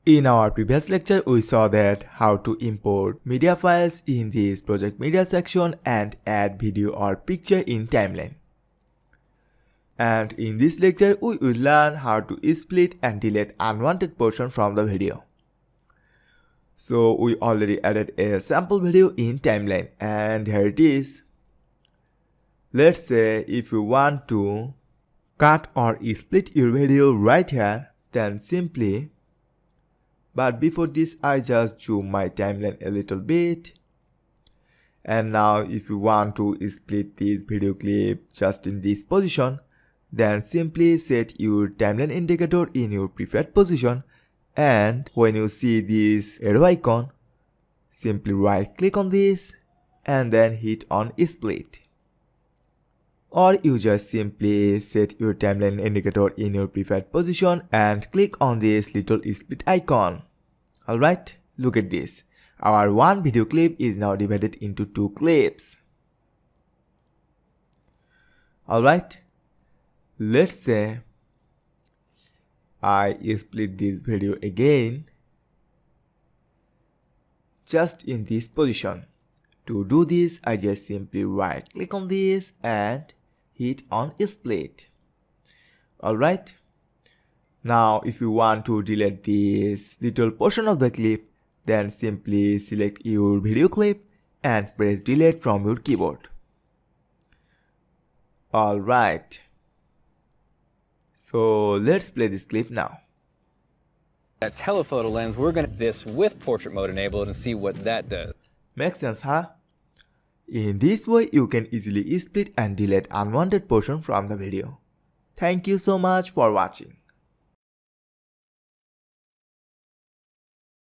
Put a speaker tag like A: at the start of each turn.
A: In our previous lecture, we saw that how to import media files in this project media section and add video or picture in timeline. And in this lecture, we will learn how to split and delete unwanted portion from the video. So we already added a sample video in timeline and here it is. Let's say if you want to cut or split your video right here, then simply, but before this I just zoom my timeline a little bit. And now if you want to split this video clip just in this position, then simply set your timeline indicator in your preferred position, and when you see this arrow icon, simply right click on this and then hit on split. Or you just simply set your timeline indicator in your preferred position and click on this little split icon. Alright, look at this. Our one video clip is now divided into two clips. Alright, let's say I split this video again just in this position. To do this, I just simply right click on this and hit on split. Alright. Now if you want to delete this little portion of the clip, then simply select your video clip and press delete from your keyboard. Alright. So let's play this clip now.
B: That telephoto lens, we're going to do this with portrait mode enabled and see what that does.
A: Makes sense, huh? In this way, you can easily split and delete unwanted portion from the video. Thank you so much for watching.